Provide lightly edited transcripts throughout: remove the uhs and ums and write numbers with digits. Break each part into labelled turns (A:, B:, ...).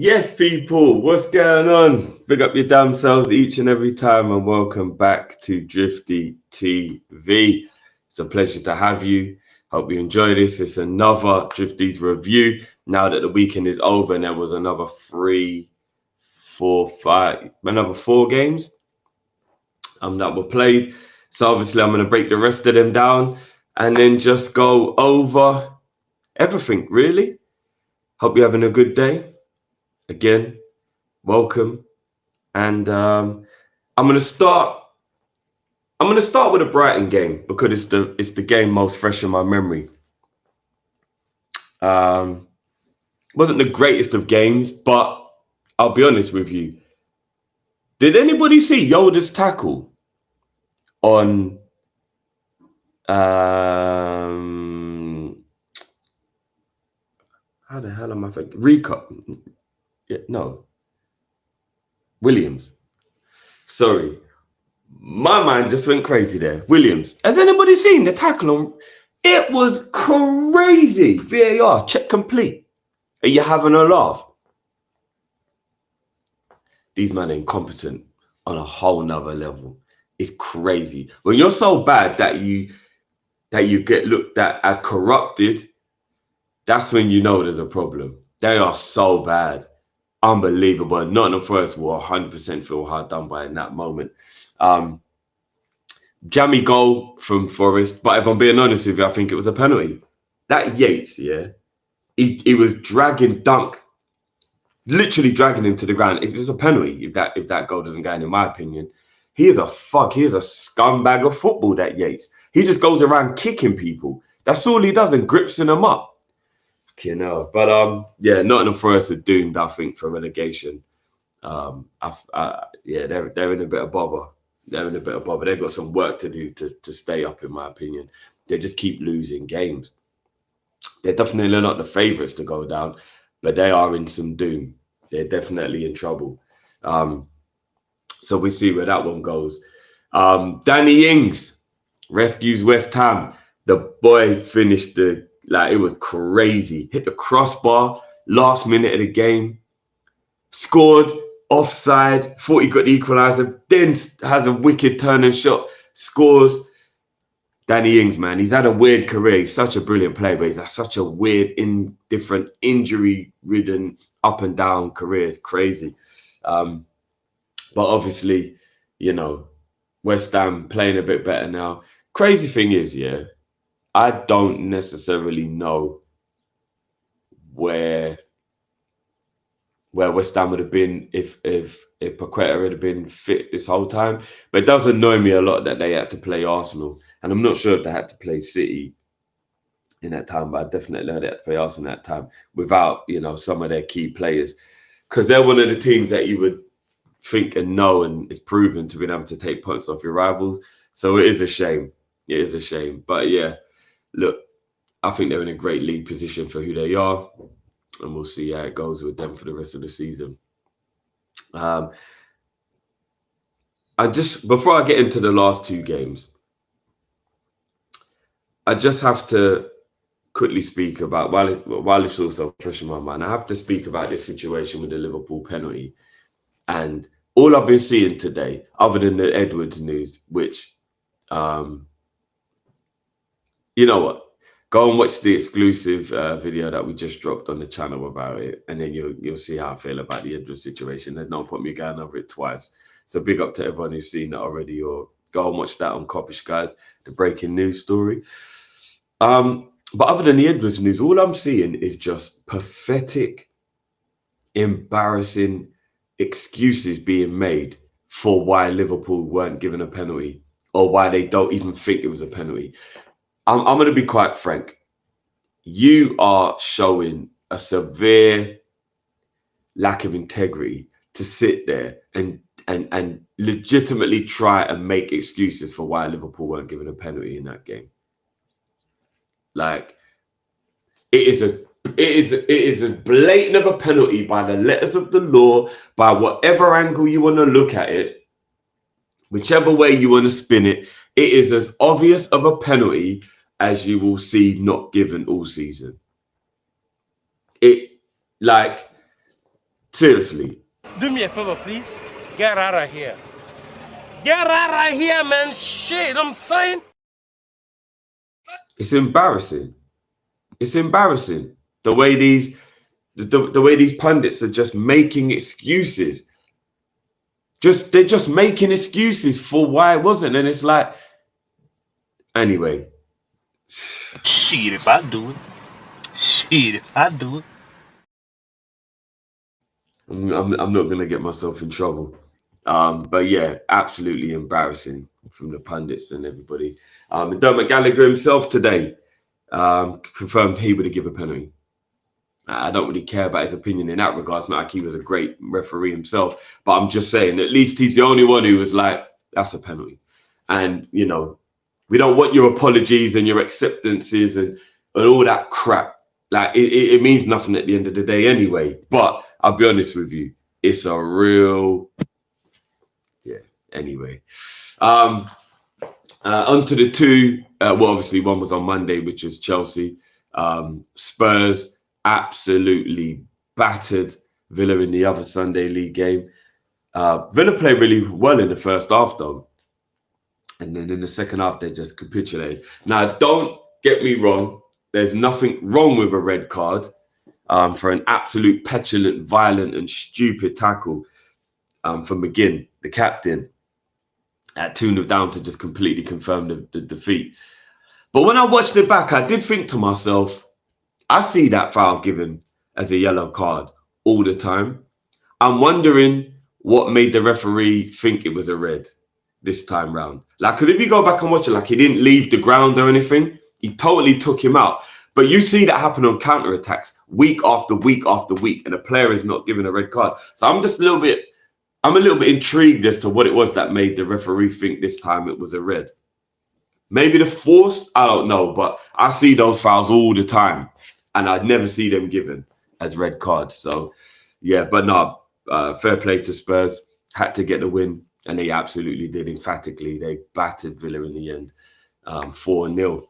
A: Yes, people, what's going on? Big up your damn selves each and every time, and welcome back to Drifty TV. It's a pleasure to have you. Hope you enjoy this. It's another Drifty's review. Now that the weekend is over, and there was another another four games that were played. So obviously, I'm going to break the rest of them down and then just go over everything. Really. Hope you're having a good day. Again, welcome, and I'm gonna start with a Brighton game because it's the game most fresh in my memory. Wasn't the greatest of games, but I'll be honest with you. Did anybody see Yoda's tackle on how the hell am I thinking? Williams. Sorry. My mind just went crazy there. Williams. Has anybody seen the tackle on? It was crazy. VAR, check complete. Are you having a laugh? These men are incompetent on a whole nother level. It's crazy. When you're so bad that you get looked at as corrupted, that's when you know there's a problem. They are so bad. Unbelievable. And Nottingham Forest will 100% feel hard done by in that moment. Jammy goal from Forest, but if I'm being honest with you, I think it was a penalty. That Yates, yeah, he was dragging Dunk, literally dragging him to the ground. It's a penalty if that goal doesn't go in my opinion. He is a scumbag of football, that Yates. He just goes around kicking people. That's all he does and grips them up. You know, but yeah, Nottingham Forest are doomed, I think, for relegation. Yeah, they're in a bit of bother. They've got some work to do to stay up, in my opinion. They just keep losing games. They're definitely not the favourites to go down, but they are in some doom. They're definitely in trouble. So we see where that one goes. Danny Ings rescues West Ham. The boy finished it was crazy. Hit the crossbar last minute of the game. Scored offside. Thought he got the equaliser. Then has a wicked turn and shot. Scores. Danny Ings, man, he's had a weird career. He's such a brilliant player, but he's had such a weird, different, injury-ridden, up and down career. It's crazy. But obviously, you know, West Ham playing a bit better now. Crazy thing is, yeah, I don't necessarily know where West Ham would have been if Paqueta had been fit this whole time. But it does annoy me a lot that they had to play Arsenal. And I'm not sure if they had to play City in that time, but I definitely heard they had to play Arsenal in that time without, you know, some of their key players. Because they're one of the teams that you would think and know and is proven to be able to take points off your rivals. So it is a shame. It is a shame. But yeah, look, I think they're in a great league position for who they are. And we'll see how it goes with them for the rest of the season. Before I get into the last two games, I just have to quickly speak about, while it's also fresh in my mind, I have to speak about this situation with the Liverpool penalty. And all I've been seeing today, other than the Edwards news, which, you know what? Go and watch the exclusive video that we just dropped on the channel about it, and then you'll see how I feel about the Edwards situation. There's no point me going over it twice. So big up to everyone who's seen it already, or go and watch that on KOP-ISH, guys, the breaking news story. But other than the Edwards news, all I'm seeing is just pathetic, embarrassing excuses being made for why Liverpool weren't given a penalty or why they don't even think it was a penalty. I'm going to be quite frank. You are showing a severe lack of integrity to sit there and legitimately try and make excuses for why Liverpool weren't given a penalty in that game. Like, it is as blatant of a penalty by the letters of the law, by whatever angle you want to look at it, whichever way you want to spin it. It is as obvious of a penalty as you will see not given all season. Seriously.
B: Do me a favor, please. Get out of here. Get out of here, man. Shit, I'm saying.
A: It's embarrassing. It's embarrassing the way the way these pundits are just making excuses. They're just making excuses for why it wasn't, and it's like, anyway.
C: Shit, if I do it. Shit, if I do it.
A: I'm not gonna get myself in trouble. But yeah, absolutely embarrassing from the pundits and everybody. Dermot Gallagher himself today confirmed he would have given a penalty. I don't really care about his opinion in that regards. Like, he was a great referee himself, but I'm just saying, at least he's the only one who was like, that's a penalty. And, you know, we don't want your apologies and your acceptances and all that crap. Like, it means nothing at the end of the day anyway. But I'll be honest with you, it's a real, yeah, anyway. On to the two, well, obviously one was on Monday, which is Chelsea. Spurs absolutely battered Villa in the other Sunday league game. Villa played really well in the first half, though. And then in the second half, they just capitulated. Now, don't get me wrong. There's nothing wrong with a red card for an absolute petulant, violent and stupid tackle for McGinn, the captain, at 2-0 down to just completely confirm the defeat. But when I watched it back, I did think to myself, I see that foul given as a yellow card all the time. I'm wondering what made the referee think it was a red this time round. Like, because if you go back and watch it, like, he didn't leave the ground or anything. He totally took him out. But you see that happen on counter-attacks week after week after week, and a player is not given a red card. So I'm a little bit intrigued as to what it was that made the referee think this time it was a red. Maybe the force, I don't know, but I see those fouls all the time, and I'd never see them given as red cards. So, yeah, but no, fair play to Spurs. Had to get the win, and they absolutely did emphatically. They battered Villa in the end, 4-0.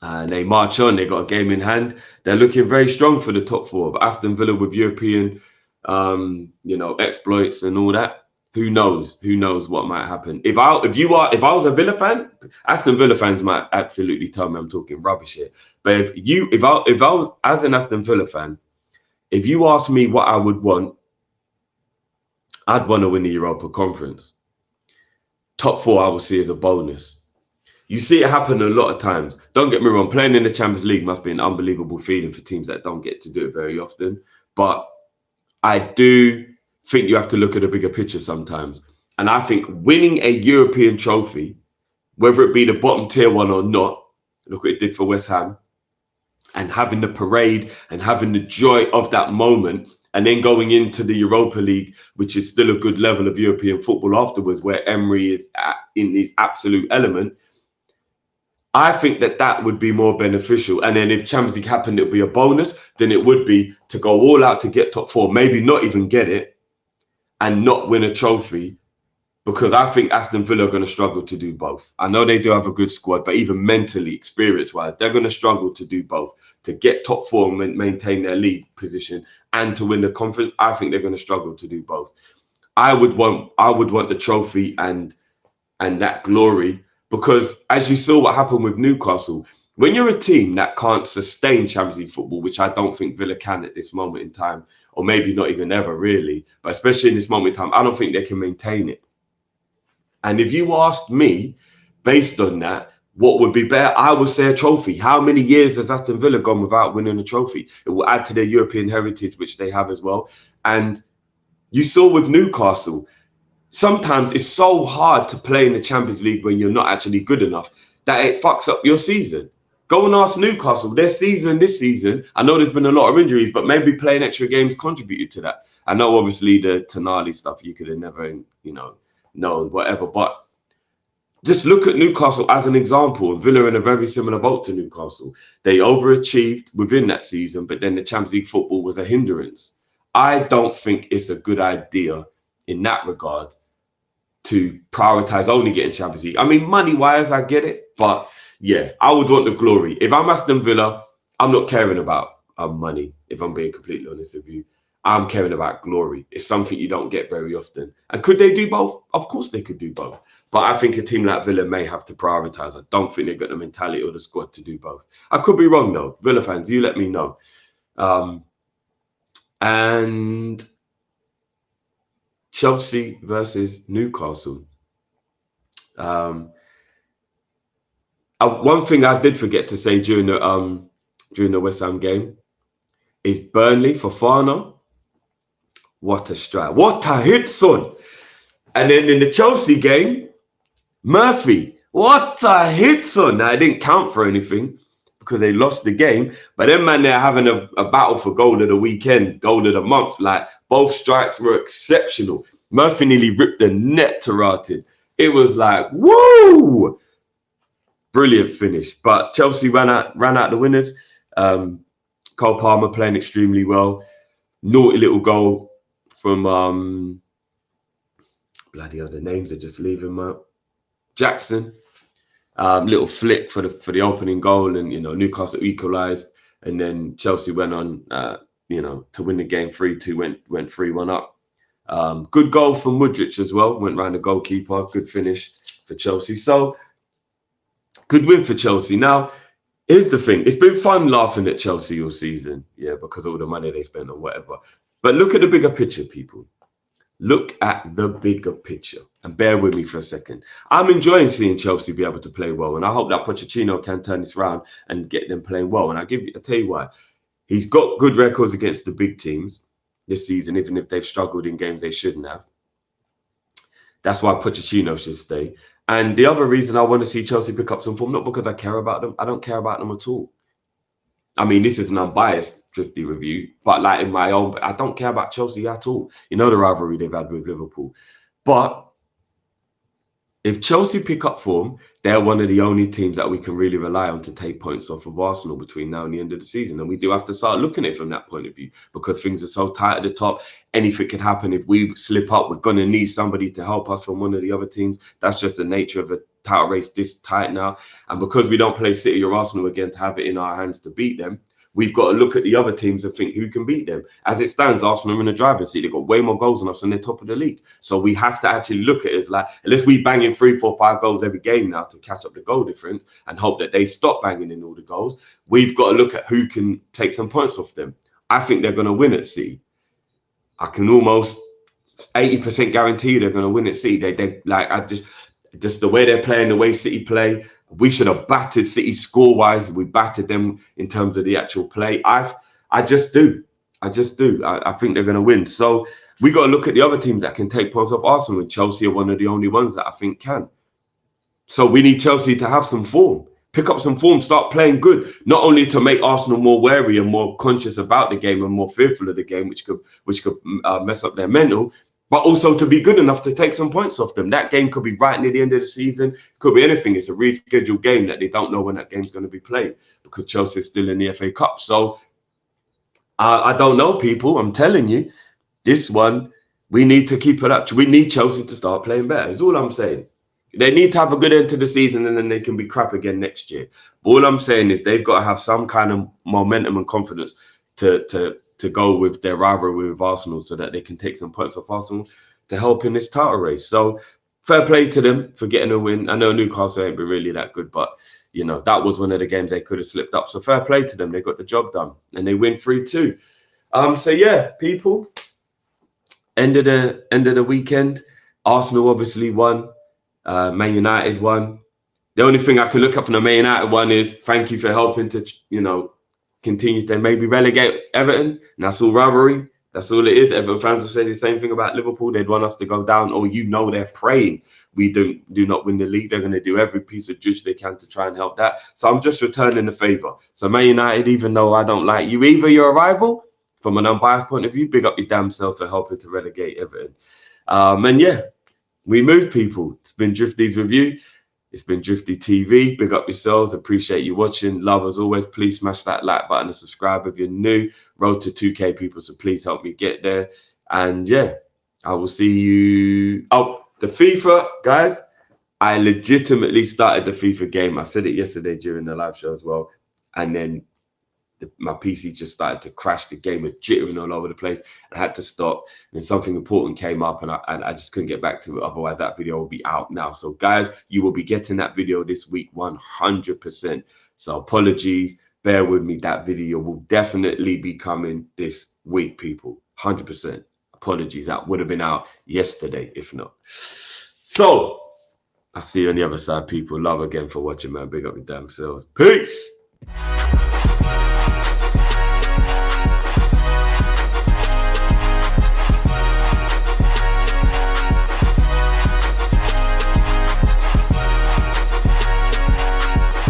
A: And they march on. They got a game in hand. They're looking very strong for the top four. But Aston Villa with European, exploits and all that. Who knows? Who knows what might happen? If I was a Villa fan, Aston Villa fans might absolutely tell me I'm talking rubbish here. But if I was as an Aston Villa fan, if you ask me what I would want, I'd want to win the Europa Conference. Top four I will see as a bonus. You see it happen a lot of times. Don't get me wrong, playing in the Champions League must be an unbelievable feeling for teams that don't get to do it very often. But I do think you have to look at a bigger picture sometimes. And I think winning a European trophy, whether it be the bottom tier one or not, look what it did for West Ham, and having the parade and having the joy of that moment, and then going into the Europa League, which is still a good level of European football afterwards, where Emery is in his absolute element, I think that would be more beneficial. And then if Champions League happened, it would be a bonus. Then it would be to go all out to get top four, maybe not even get it and not win a trophy, because I think Aston Villa are going to struggle to do both. I know they do have a good squad, but even mentally, experience-wise, they're going to struggle to do both. To get top four and maintain their league position and to win the conference, I think they're going to struggle to do both. I would want the trophy and that glory. Because as you saw what happened with Newcastle, when you're a team that can't sustain Champions League football, which I don't think Villa can at this moment in time, or maybe not even ever really, but especially in this moment in time, I don't think they can maintain it. And if you asked me, based on that, what would be better, I would say a trophy. How many years has Aston Villa gone without winning a trophy? It will add to their European heritage, which they have as well. And you saw with Newcastle, sometimes it's so hard to play in the Champions League when you're not actually good enough that it fucks up your season. Go and ask Newcastle, their season this season, I know there's been a lot of injuries, but maybe playing extra games contributed to that. I know obviously the Tonali stuff, you could have never, known, whatever. But just look at Newcastle as an example. Villa in a very similar boat to Newcastle. They overachieved within that season, but then the Champions League football was a hindrance. I don't think it's a good idea in that regard to prioritize only getting Champions League. I mean, money-wise, I get it. But yeah, I would want the glory. If I'm Aston Villa, I'm not caring about money, if I'm being completely honest with you. I'm caring about glory. It's something you don't get very often. And could they do both? Of course they could do both. But I think a team like Villa may have to prioritise. I don't think they've got the mentality or the squad to do both. I could be wrong though. Villa fans, you let me know. And Chelsea versus Newcastle. One thing I did forget to say during the West Ham game is Burnley for Fofana. What a strike! What a hit, son! And then in the Chelsea game, Murphy. What a hit, son! Now, it didn't count for anything because they lost the game. But then, man, they're having a battle for goal of the weekend, goal of the month. Like, both strikes were exceptional. Murphy nearly ripped the net to Rotted. It was like, woo! Brilliant finish. But Chelsea ran out the winners. Cole Palmer playing extremely well. Naughty little goal from bloody hell, the names are just leaving me out. Jackson. Little flick for the opening goal, and Newcastle equalised, and then Chelsea went on to win the game 3-2, went 3-1 up. Good goal from Mudryk as well, went round the goalkeeper. Good finish for Chelsea. So good win for Chelsea. Now, here's the thing. It's been fun laughing at Chelsea all season, because of all the money they spent or whatever. But look at the bigger picture, people. Look at the bigger picture. And bear with me for a second. I'm enjoying seeing Chelsea be able to play well. And I hope that Pochettino can turn this around and get them playing well. And I'll tell you why. He's got good records against the big teams this season, even if they've struggled in games they shouldn't have. That's why Pochettino should stay. And the other reason I want to see Chelsea pick up some form, not because I care about them. I don't care about them at all. I mean, this is an unbiased Drifty review, but like in my own, I don't care about Chelsea at all. You know the rivalry they've had with Liverpool. But if Chelsea pick up form, they're one of the only teams that we can really rely on to take points off of Arsenal between now and the end of the season. And we do have to start looking at it from that point of view, because things are so tight at the top. Anything could happen. If we slip up, we're going to need somebody to help us from one of the other teams. That's just the nature of a title race this tight now. And because we don't play City or Arsenal again to have it in our hands to beat them, we've got to look at the other teams and think who can beat them. As it stands, Arsenal are in the driving seat. They've got way more goals than us and they're top of the league. So we have to actually look at it as like, unless we bang in 3, 4, 5 goals every game now to catch up the goal difference and hope that they stop banging in all the goals, we've got to look at who can take some points off them. I think they're going to win at City. I can almost 80% guarantee they're going to win at City. They like, I just the way they're playing, the way City play, we should have battered City score-wise. We battered them in terms of the actual play. I just do. I think they're going to win. So we got to look at the other teams that can take points off Arsenal, and Chelsea are one of the only ones that I think can. So we need Chelsea to have some form, pick up some form, start playing good, not only to make Arsenal more wary and more conscious about the game and more fearful of the game, which could mess up their mental, but also to be good enough to take some points off them. That game could be right near the end of the season. Could be anything. It's a rescheduled game that they don't know when that game's going to be played because Chelsea's still in the FA Cup. So I don't know, people. I'm telling you, this one, we need to keep it up. We need Chelsea to start playing better. Is all I'm saying. They need to have a good end to the season and then they can be crap again next year. But all I'm saying is they've got to have some kind of momentum and confidence to go with their rivalry with Arsenal so that they can take some points off Arsenal to help in this title race. So fair play to them for getting a win. I know Newcastle ain't been really that good, but that was one of the games they could have slipped up. So fair play to them. They got the job done and they win 3-2. So yeah, people, end of the weekend, Arsenal obviously won. Man United won. The only thing I can look up from the Man United one is thank you for helping to, continue to maybe relegate Everton. And that's all rivalry. That's all it is. Everton fans have said the same thing about Liverpool. They'd want us to go down, or they're praying we do not win the league. They're going to do every piece of judge they can to try and help that. So I'm just returning the favour. So Man United, even though I don't like you, either you're a rival, from an unbiased point of view, big up your damn self for helping to relegate Everton. And yeah, we move, people. It's been Drifty's review. It's been Drifty TV. Big up yourselves. Appreciate you watching. Love as always. Please smash that like button and subscribe if you're new. Road to 2K, people. So please help me get there. And yeah, I will see you. Oh, the FIFA, guys. I legitimately started the FIFA game. I said it yesterday during the live show as well. And then my PC just started to crash. The game was jittering all over the place. I had to stop, and something important came up, and I just couldn't get back to it. Otherwise, that video will be out now. So, guys, you will be getting that video this week 100%. So, apologies. Bear with me. That video will definitely be coming this week, people. 100%. Apologies. That would have been out yesterday, if not. So, I'll see you on the other side, people. Love again for watching, man. Big up your damn selves. Peace.